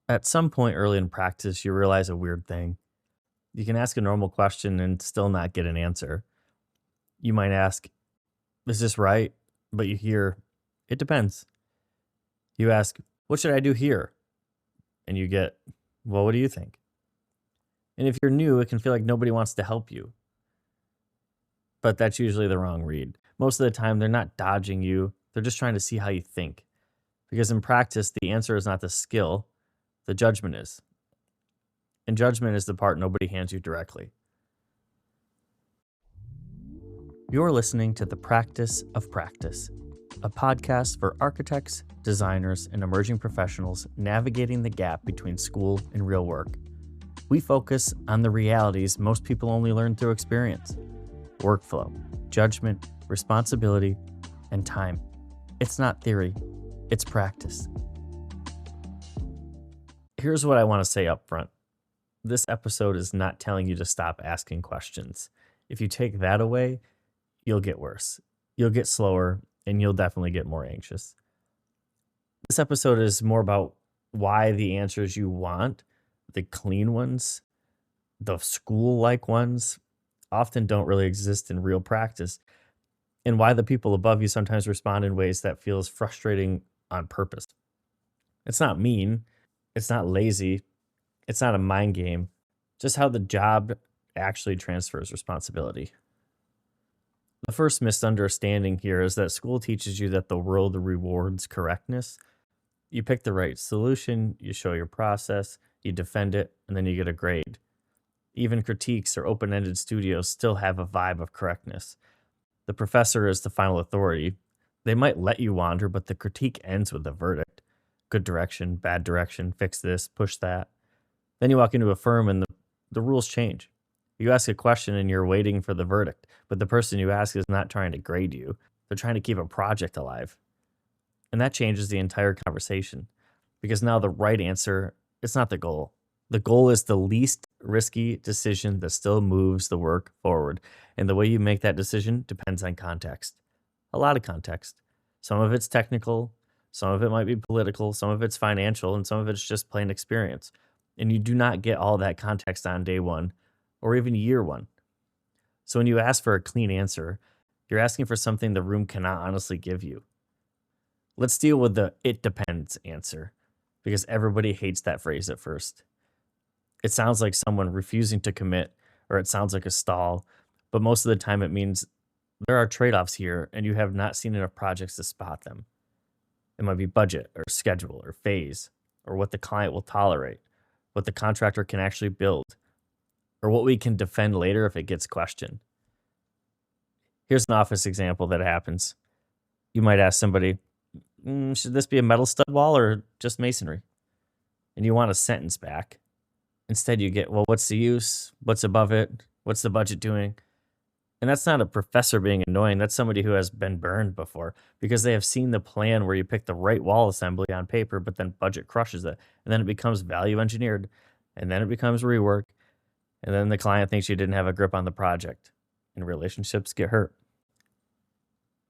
At some point early in practice, you realize a weird thing. You can ask a normal question and still not get an answer. You might ask, "Is this right?" But you hear, "It depends." You ask, "What should I do here?" And you get, "Well, what do you think?" And if you're new, it can feel like nobody wants to help you. But that's usually the wrong read. Most of the time, they're not dodging you, they're just trying to see how you think. Because in practice, the answer is not the skill, the judgment is. And judgment is the part nobody hands you directly. You're listening to The Practice of Practice, a podcast for architects, designers, and emerging professionals navigating the gap between school and real work. We focus on the realities most people only learn through experience: workflow, judgment, responsibility, and time. It's not theory, it's practice. Here's what I want to say up front. This episode is not telling you to stop asking questions. If you take that away, you'll get worse. You'll get slower, and you'll definitely get more anxious. This episode is more about why the answers you want, the clean ones, the school-like ones, often don't really exist in real practice, and why the people above you sometimes respond in ways that feels frustrating on purpose. It's not mean, it's not lazy, it's not a mind game, just how the job actually transfers responsibility. The first misunderstanding here is that school teaches you that the world rewards correctness. You pick the right solution, you show your process, you defend it, and then you get a grade. Even critiques or open-ended studios still have a vibe of correctness. The professor is the final authority. They might let you wander, but the critique ends with a verdict. Good direction, bad direction, fix this, push that. Then you walk into a firm and the rules change. You ask a question and you're waiting for the verdict, but the person you ask is not trying to grade you. They're trying to keep a project alive. And that changes the entire conversation, because now the right answer is not the goal. The goal is the least risky decision that still moves the work forward. And the way you make that decision depends on context. A lot of context. Some of it's technical, some of it might be political, some of it's financial, and some of it's just plain experience. And you do not get all that context on day one or even year one. So when you ask for a clean answer, you're asking for something the room cannot honestly give you. Let's deal with the "it depends" answer, because everybody hates that phrase at first. It sounds like someone refusing to commit, or it sounds like a stall, but most of the time it means there are trade-offs here and you have not seen enough projects to spot them. It might be budget or schedule or phase, or what the client will tolerate, what the contractor can actually build, or what we can defend later if it gets questioned. Here's an office example that happens. You might ask somebody, should this be a metal stud wall or just masonry? And you want a sentence back. Instead, you get, well, what's the use? What's above it? What's the budget doing? And that's not a professor being annoying. That's somebody who has been burned before, because they have seen the plan where you pick the right wall assembly on paper, but then budget crushes it. And then it becomes value engineered. And then it becomes rework. And then the client thinks you didn't have a grip on the project. And relationships get hurt.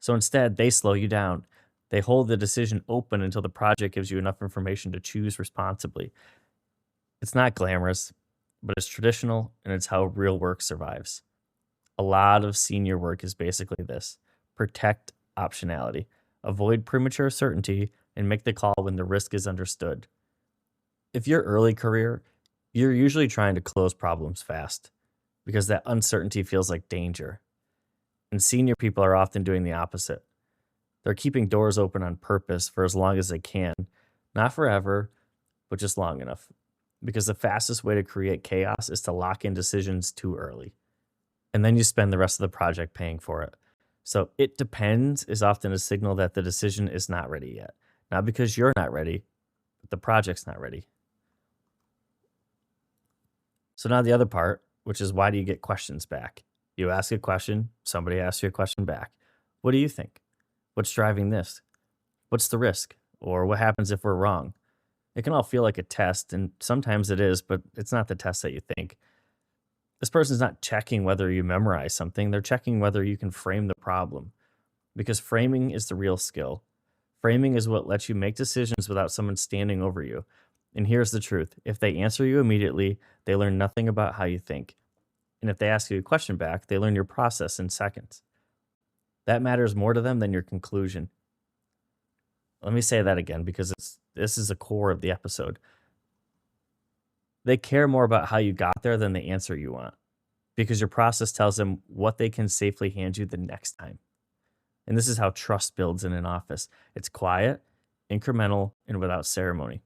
So instead, they slow you down. They hold the decision open until the project gives you enough information to choose responsibly. It's not glamorous, but it's traditional, and it's how real work survives. A lot of senior work is basically this: protect optionality, avoid premature certainty, and make the call when the risk is understood. If you're early career, you're usually trying to close problems fast, because that uncertainty feels like danger. And senior people are often doing the opposite. They're keeping doors open on purpose for as long as they can. Not forever, but just long enough. Because the fastest way to create chaos is to lock in decisions too early. And then you spend the rest of the project paying for it. So "it depends" is often a signal that the decision is not ready yet. Not because you're not ready, but the project's not ready. So now the other part, which is, why do you get questions back? You ask a question, somebody asks you a question back. What do you think? What's driving this? What's the risk? Or what happens if we're wrong? It can all feel like a test, and sometimes it is, but it's not the test that you think. This person's not checking whether you memorize something. They're checking whether you can frame the problem, because framing is the real skill. Framing is what lets you make decisions without someone standing over you. And here's the truth. If they answer you immediately, they learn nothing about how you think. And if they ask you a question back, they learn your process in seconds. That matters more to them than your conclusion. Let me say that again because this is the core of the episode. They care more about how you got there than the answer you want because your process tells them what they can safely hand you the next time. And this is how trust builds in an office. It's quiet, incremental, and without ceremony.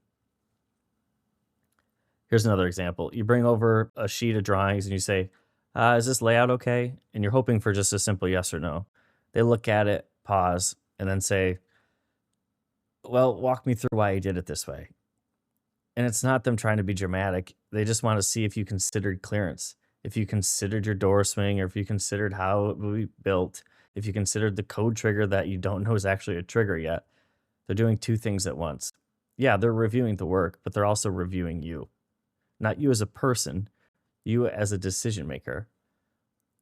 Here's another example. You bring over a sheet of drawings and you say, is this layout okay? And you're hoping for just a simple yes or no. They look at it, pause, and then say, well, walk me through why you did it this way. And it's not them trying to be dramatic. They just want to see if you considered clearance, if you considered your door swing, or if you considered how it would be built, if you considered the code trigger that you don't know is actually a trigger yet. They're doing two things at once. Yeah, they're reviewing the work, but they're also reviewing you. Not you as a person, you as a decision maker.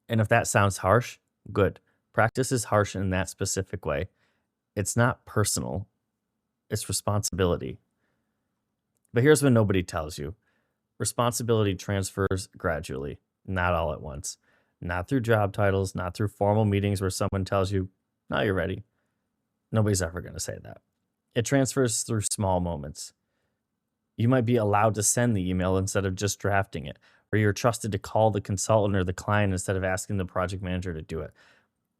And if that sounds harsh, good. Practice is harsh in that specific way. It's not personal, it's responsibility. But here's what nobody tells you. Responsibility transfers gradually, not all at once. Not through job titles, not through formal meetings where someone tells you, now you're ready. Nobody's ever going to say that. It transfers through small moments. You might be allowed to send the email instead of just drafting it, or you're trusted to call the consultant or the client instead of asking the project manager to do it.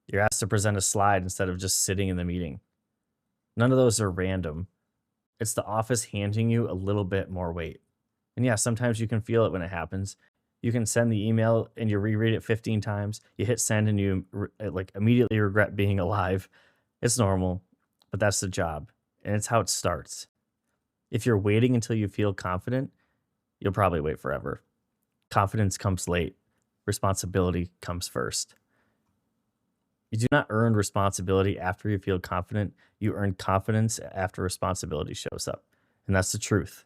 You're asked to present a slide instead of just sitting in the meeting. None of those are random. It's the office handing you a little bit more weight. And yeah, sometimes you can feel it when it happens. You can send the email and you reread it 15 times. You hit send and you immediately regret being alive. It's normal, but that's the job. And it's how it starts. If you're waiting until you feel confident, you'll probably wait forever. Confidence comes late. Responsibility comes first. You do not earn responsibility after you feel confident. You earn confidence after responsibility shows up. And that's the truth.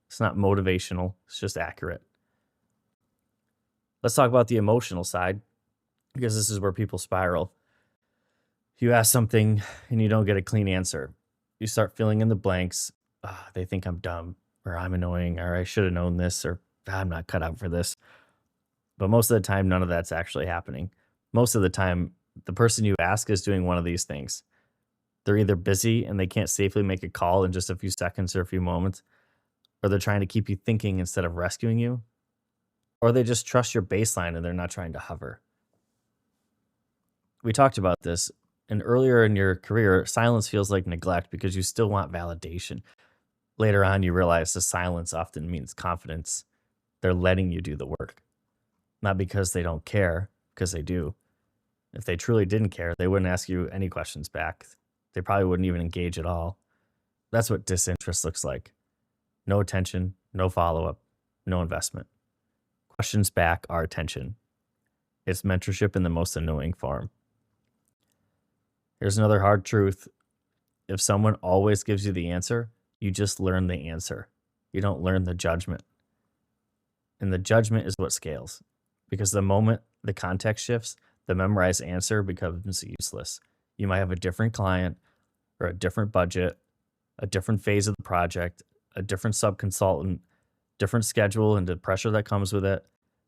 It's not motivational. It's just accurate. Let's talk about the emotional side because this is where people spiral. You ask something and you don't get a clean answer. You start filling in the blanks. They think I'm dumb or I'm annoying or I should have known this or I'm not cut out for this. But most of the time, none of that's actually happening. Most of the time, the person you ask is doing one of these things. They're either busy and they can't safely make a call in just a few seconds or a few moments, or they're trying to keep you thinking instead of rescuing you, or they just trust your baseline and they're not trying to hover. We talked about this, and earlier in your career, silence feels like neglect because you still want validation. Later on, you realize the silence often means confidence. They're letting you do the work. Not because they don't care, because they do. If they truly didn't care, they wouldn't ask you any questions back. They probably wouldn't even engage at all. That's what disinterest looks like. No attention, no follow-up, no investment. Questions back are attention. It's mentorship in the most annoying form. Here's another hard truth. If someone always gives you the answer, you just learn the answer. You don't learn the judgment. And the judgment is what scales. Because the moment the context shifts, the memorized answer becomes useless. You might have a different client or a different budget, a different phase of the project, a different sub-consultant, different schedule and the pressure that comes with it.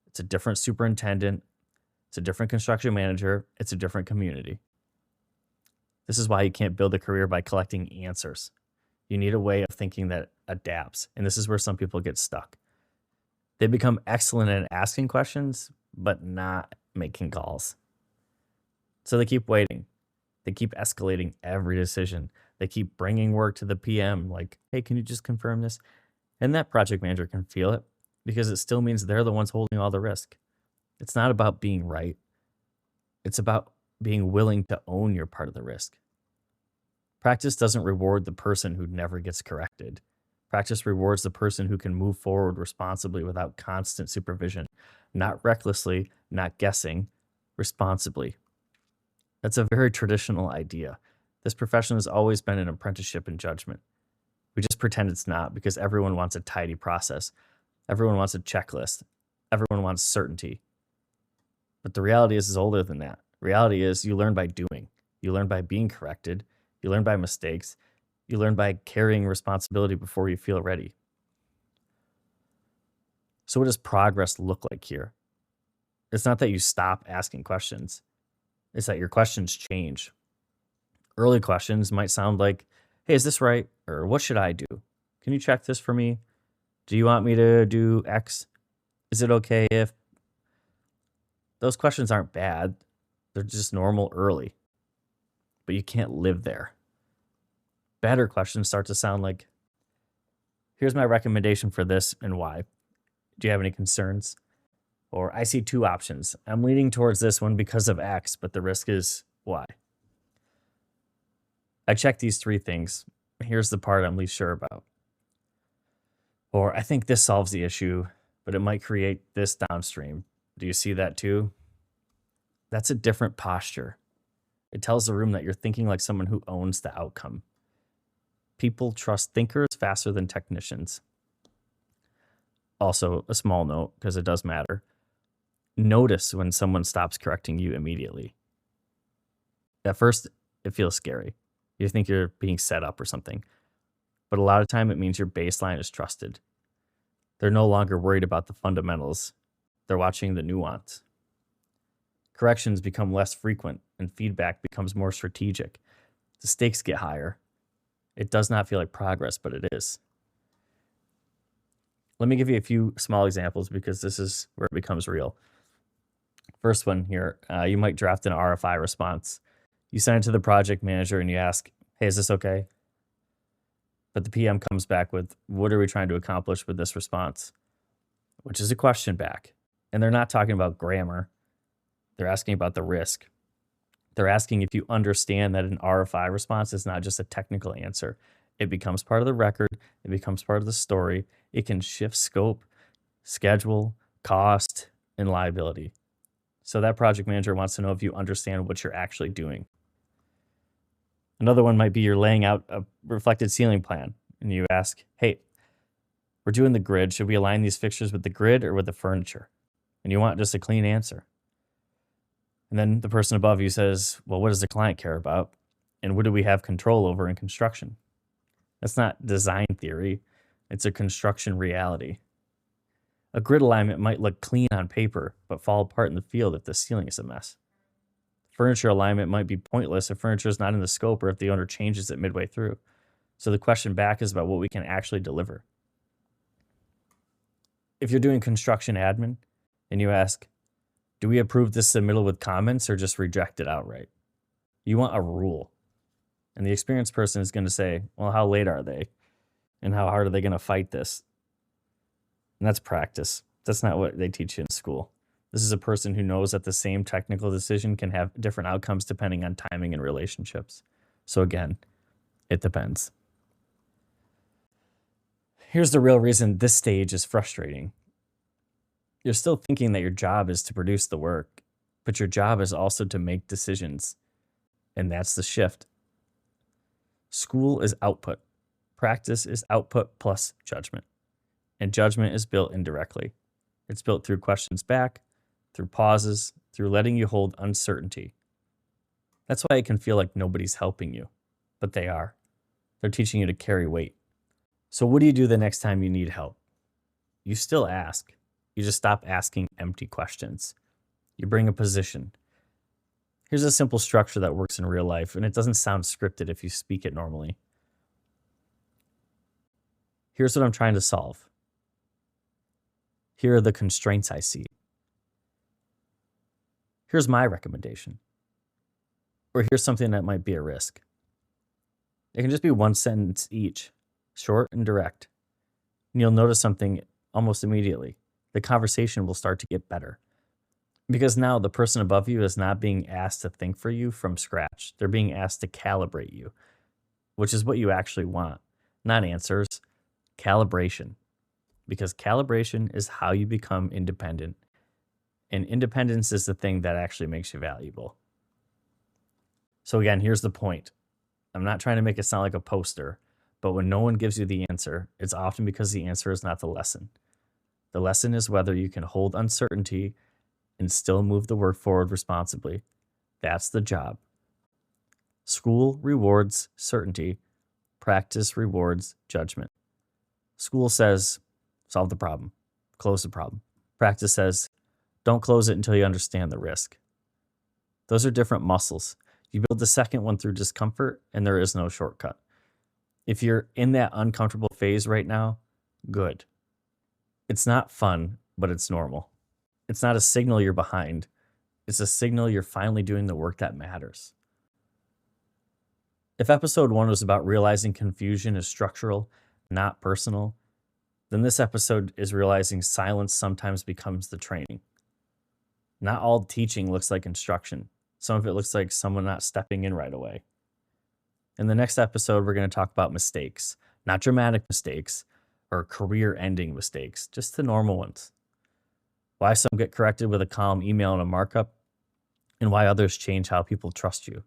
It's a different superintendent. It's a different construction manager. It's a different community. This is why you can't build a career by collecting answers. You need a way of thinking that adapts. And this is where some people get stuck. They become excellent at asking questions, but not making calls. So they keep waiting. They keep escalating every decision. They keep bringing work to the PM like, hey, can you just confirm this? And that project manager can feel it because it still means they're the ones holding all the risk. It's not about being right. It's about being willing to own your part of the risk. Practice doesn't reward the person who never gets corrected. Practice rewards the person who can move forward responsibly without constant supervision, not recklessly, not guessing, responsibly. That's a very traditional idea. This profession has always been an apprenticeship in judgment. We just pretend it's not because everyone wants a tidy process. Everyone wants a checklist. Everyone wants certainty. But the reality is older than that. Reality is you learn by doing. You learn by being corrected. You learn by mistakes. You learn by carrying responsibility before you feel ready. So what does progress look like here? It's not that you stop asking questions. It's that your questions change. Early questions might sound like, hey, is this right? Or what should I do? Can you check this for me? Do you want me to do X? Is it okay if? Those questions aren't bad. They're just normal early, but you can't live there. Better questions start to sound like, here's my recommendation for this and why. Do you have any concerns? Or I see two options. I'm leaning towards this one because of X, but the risk is Y. I checked these three things. Here's the part I'm least sure about. Or I think this solves the issue, but it might create this downstream. Do you see that too? That's a different posture. It tells the room that you're thinking like someone who owns the outcome. People trust thinkers faster than technicians. Also, a small note, because it does matter. Notice when someone stops correcting you immediately. At first, it feels scary. You think you're being set up or something. But a lot of time, it means your baseline is trusted. They're no longer worried about the fundamentals. They're watching the nuance. Corrections become less frequent and feedback becomes more strategic. The stakes get higher. It does not feel like progress, but it is. Let me give you a few small examples because this is where it becomes real. First one here, you might draft an RFI response. You send it to the project manager and you ask, hey, is this okay? But the PM comes back with, what are we trying to accomplish with this response? Which is a question back. And they're not talking about grammar. They're asking about the risk. They're asking if you understand that an RFI response is not just a technical answer. It becomes part of the record. It becomes part of the story. It can shift scope, schedule, cost, and liability. So that project manager wants to know if you understand what you're actually doing. Another one might be you're laying out a reflected ceiling plan and you ask, hey, we're doing the grid. Should we align these fixtures with the grid or with the furniture? And you want just a clean answer. And then the person above you says, well, what does the client care about? And what do we have control over in construction? That's not design theory. It's a construction reality. A grid alignment might look clean on paper, but fall apart in the field if the ceiling is a mess. Furniture alignment might be pointless if furniture is not in the scope or if the owner changes it midway through. So the question back is about what we can actually deliver. If you're doing construction admin and you ask, do we approve this submittal with comments or just reject it outright? You want a rule. And the experienced person is going to say, well, how late are they? And how hard are they going to fight this? And that's practice. That's not what they teach you in school. This is a person who knows that the same technical decision can have different outcomes depending on timing and relationships. So again, it depends. Here's the real reason this stage is frustrating. You're still thinking that your job is to produce the work, but your job is also to make decisions. And that's the shift. School is output. Practice is output plus judgment. And judgment is built indirectly. It's built through questions back, through pauses, through letting you hold uncertainty. That's why it can feel like nobody's helping you, but they are. They're teaching you to carry weight. So what do you do the next time you need help? You still ask. You just stop asking empty questions. You bring a position. Here's a simple structure that works in real life, and it doesn't sound scripted if you speak it normally. Here's what I'm trying to solve. Here are the constraints I see. Here's my recommendation. Or here's something that might be a risk. It can just be one sentence each, short and direct. And you'll notice something almost immediately. The conversation will start to get better. Because now the person above you is not being asked to think for you from scratch. They're being asked to calibrate you, which is what you actually want. Not answers, calibration. Because calibration is how you become independent. And independence is the thing that actually makes you valuable. So again, here's the point. I'm not trying to make it sound like a poster, but when no one gives you the answer, it's often because the answer is not the lesson. The lesson is whether you can hold uncertainty and still move the work forward responsibly. That's the job. School rewards certainty. Practice rewards judgment. School says, solve the problem. close the problem. Practice says, don't close it until you understand the risk. Those are different muscles. You build the second one through discomfort, and there is no shortcut. If you're in that uncomfortable phase right now, good. It's not fun, but it's normal. It's not a signal you're behind. It's a signal you're finally doing the work that matters. If episode 1 was about realizing confusion is structural, not personal, then this episode is realizing silence sometimes becomes the training. Not all teaching looks like instruction. Some of it looks like someone not stepping in right away. In the next episode, we're going to talk about mistakes, not dramatic mistakes or career-ending mistakes, just the normal ones. Why some get corrected with a calm email and a markup, and why others change how people trust you.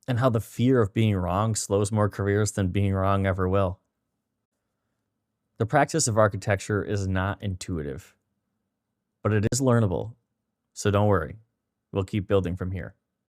And how the fear of being wrong slows more careers than being wrong ever will. The practice of architecture is not intuitive, but it is learnable. So don't worry, we'll keep building from here.